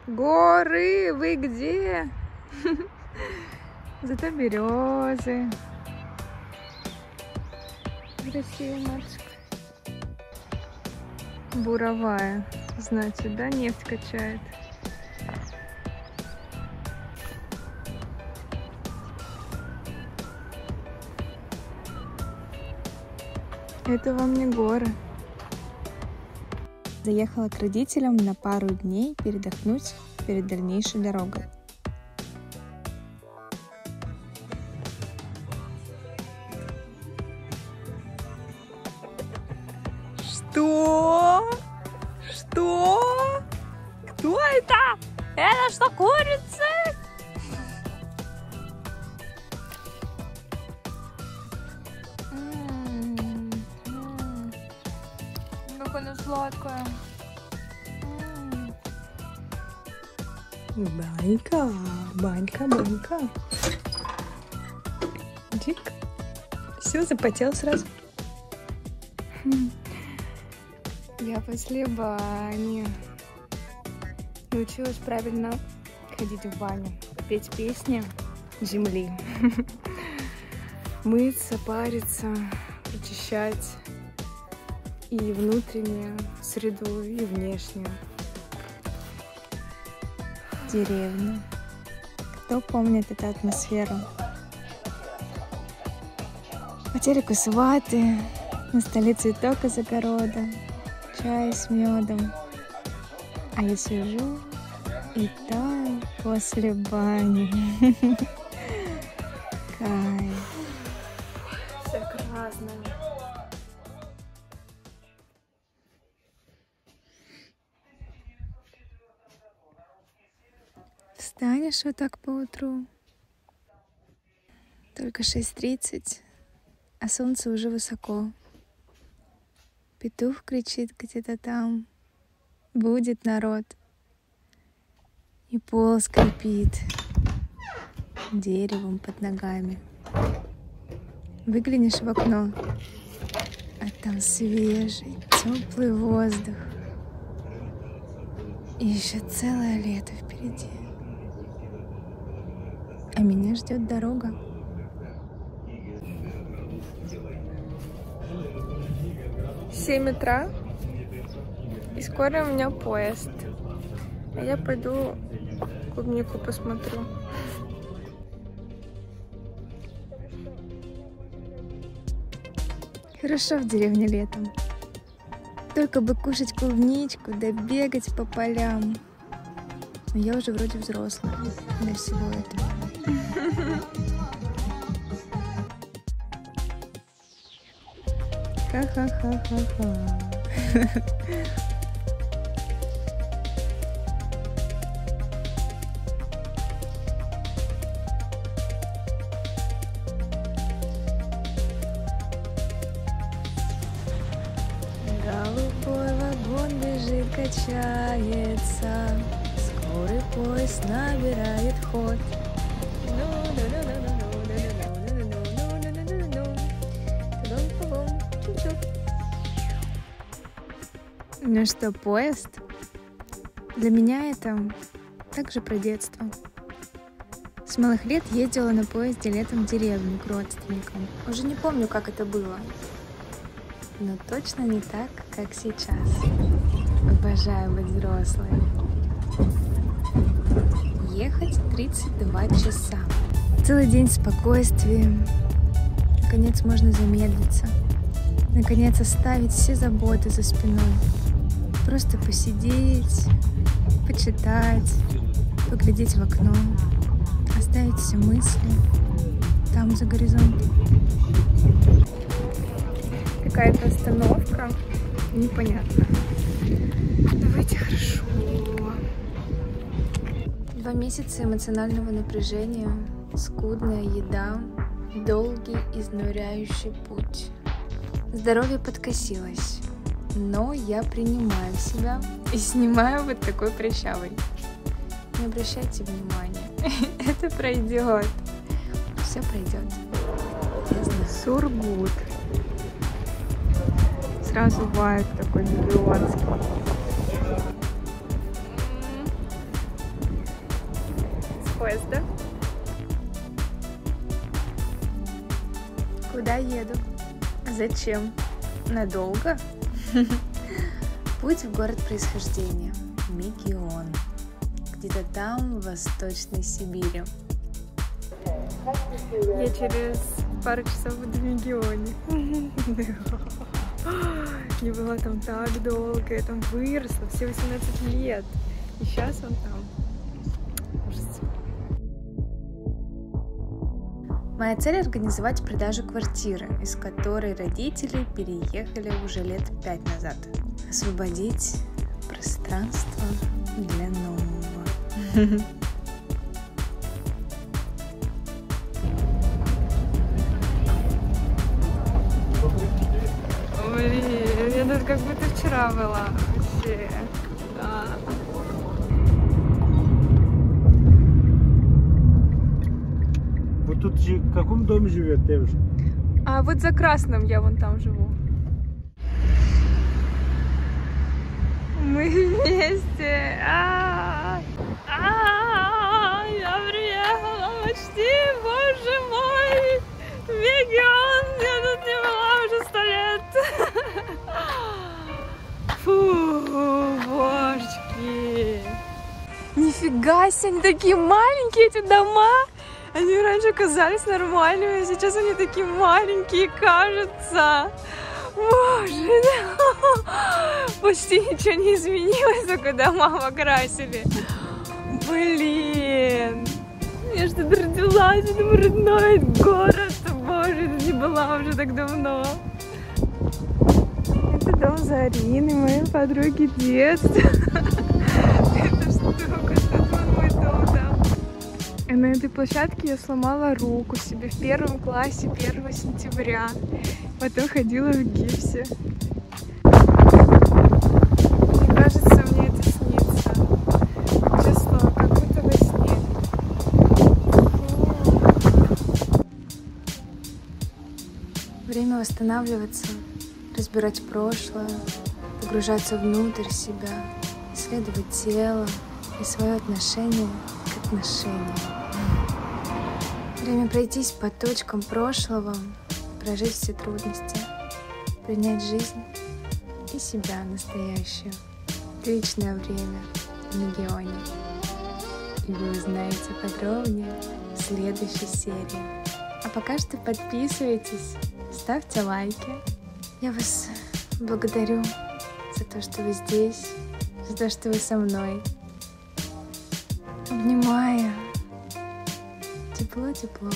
Горы, вы где? Зато березы. Красивая матушка. Буровая, значит, да, нефть качает. Это вам не горы. Заехала к родителям на пару дней передохнуть перед дальнейшей дорогой. Что? Что? Кто это? Это что, курица? Как она сладкая. Банька, банька, банька. Дик. Все, запотел сразу. Я после бани научилась правильно ходить в баню, петь песни земли, мыться, париться, очищать и внутреннюю среду, и внешнюю. Деревня. Кто помнит эту атмосферу? По телеку сваты, на столе цветок из огорода, чай с медом. А я сижу и таю после бани. Кайф. Все разное. Встанешь вот так поутру. Только 6:30, а солнце уже высоко. Петух кричит где-то там. Будет народ. И пол скрипит деревом под ногами. Выглянешь в окно, а там свежий, теплый воздух. И еще целое лето впереди. А меня ждет дорога. В 7 утра, и скоро у меня поезд. А я пойду клубнику посмотрю. Хорошо в деревне летом. Только бы кушать клубничку, да бегать по полям. Но я уже вроде взрослая для всего этого. Ха-ха-ха-ха-ха. Голубой вагон бежит, качается, скорый поезд набирает ход. Ну что, поезд? Для меня это также про детство. С малых лет ездила на поезде летом в деревню к родственникам. Уже не помню, как это было. Но точно не так, как сейчас. Обожаю быть взрослой. Ехать 32 часа. Целый день спокойствия. Наконец можно замедлиться. Наконец оставить все заботы за спиной. Просто посидеть, почитать, поглядеть в окно, оставить все мысли там за горизонтом. Какая-то остановка, непонятно. Давайте хорошо. 2 месяца эмоционального напряжения, скудная еда, долгий изнуряющий путь. Здоровье подкосилось, но я принимаю себя и снимаю вот такой прыщавый. Не обращайте внимания, это пройдет. Все пройдет. Я знаю. Сургут. Сразу вайб такой небионский. поезд, да? Куда еду? Зачем? Надолго? Путь в город происхождения. Мегион. Где-то там, в Восточной Сибири. Я через пару часов буду в Мегионе. Не была там так долго, я там выросла, все 18 лет. И сейчас он там. Ужас. Моя цель — организовать продажу квартиры, из которой родители переехали уже лет 5 назад. Освободить пространство для нового. Блин, я тут как будто вчера была вообще. Да. Вы тут в каком доме живет, девушка? А вот за Красным я вон там живу. Мы вместе. Я приехала почти, боже мой. Мегион, я тут не была уже 100 лет. Фу, божечки. Нифига себе, они такие маленькие, эти дома. Они раньше казались нормальными, а сейчас они такие маленькие, кажется. Боже, почти ничего не изменилось, только дома покрасили. Блин, я что-то родилась, это мой родной город. Боже, я не была уже так давно. Это дом Зарины, моей подруги детства. Это штука, это мой дом, да. И на этой площадке я сломала руку себе в 1 классе 1 сентября. Потом ходила в гипсе. Мне кажется, мне это снится. Честно, как будто во сне. Время восстанавливаться, разбирать прошлое, погружаться внутрь себя, исследовать тело и свое отношение к отношениям. Время пройтись по точкам прошлого, прожить все трудности, принять жизнь и себя настоящую. Личное время в Мегионе. И вы узнаете подробнее в следующей серии. А пока что подписывайтесь, ставьте лайки. Я вас благодарю за то, что вы здесь, за то, что вы со мной. Обнимаю. Тепло-тепло.